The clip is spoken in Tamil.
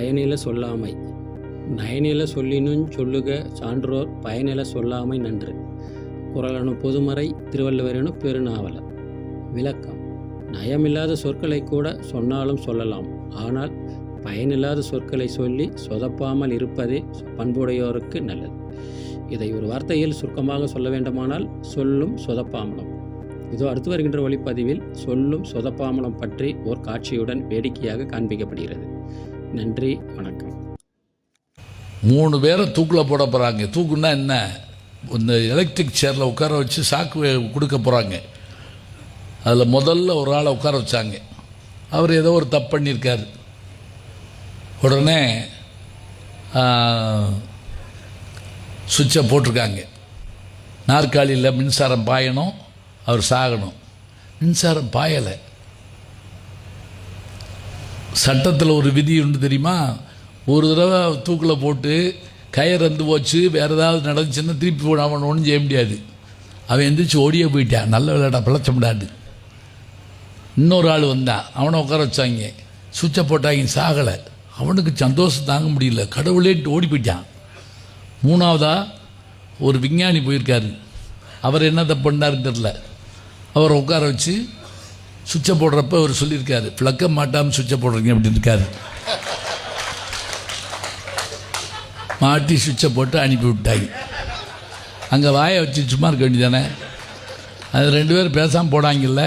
பயனில சொல்லாமை நயனில சொல்லினும் சொல்லுக சான்றோர் பயனில சொல்லாமை நன்று. குறளனு பொதுமறை திருவள்ளுவரெனு பெருநாவலர். விளக்கம்: நயமில்லாத சொற்களை கூட சொன்னாலும் சொல்லலாம். ஆனால் பயனில்லாத சொற்களை சொல்லி சொதப்பாமல் இருப்பதே பண்புடையோருக்கு நல்லது. இதை ஒரு வார்த்தையில் சுருக்கமாக சொல்ல வேண்டுமானால் சொல்லும் சொதப்பாமலும். இதோ அடுத்து வருகின்ற ஒளிப்பதிவில் சொல்லும் சொதப்பாமலம் பற்றி ஓர் காட்சியுடன் வேடிக்கையாக காண்பிக்கப்படுகிறது. நன்றி, வணக்கம். 3 பேரை தூக்கில் போட போகிறாங்க. தூக்குன்னா என்ன? இந்த எலக்ட்ரிக் சேரில் உட்கார வச்சு சாக்கு கொடுக்க போகிறாங்க. அதில் முதல்ல ஒரு ஆளை உட்கார வச்சாங்க. அவர் ஏதோ ஒரு தப்பு பண்ணியிருக்கார். உடனே சுவிட்சை போட்டிருக்காங்க. நாற்காலியில் மின்சாரம் பாயணும், அவர் சாகணும். மின்சாரம் பாயலை. சட்டத்தில் ஒரு விதி உண்டு தெரியுமா? ஒரு தடவை தூக்கில் போட்டு கயிறு இறந்து போச்சு, வேறு ஏதாவது நடந்துச்சுன்னா திருப்பி அவன் ஒன்றும் செய்ய முடியாது. அவன் எந்திரிச்சு ஓடியே போயிட்டான். நல்ல விளையாட பிழைச்ச முடியாது. இன்னொரு ஆள் வந்தான், அவனை உட்கார வச்சாங்க. சுவிட்சை போட்டாங்க, சாகலை. அவனுக்கு சந்தோஷம் தாங்க முடியல, கடவுளேட்டு ஓடி போயிட்டான். 3ஆவதாக ஒரு விஞ்ஞானி போயிருக்காரு. அவர் என்ன தப்பு பண்ணாருன்னு தெரில. அவரை உட்கார வச்சு சுவிட்சை போடுறப்ப அவர் சொல்லியிருக்காரு, ஃப்ளக்க மாட்டாமல் சுவிட்சை போடுறீங்க அப்படின்னு இருக்காரு. மாட்டி சுவிட்சை போட்டு அனுப்பி விட்டாங்க. அங்கே வாயை வச்சு சும்மா இருக்க வேண்டியதானே? அது 2 பேரும் பேசாமல் போடாங்கல்ல.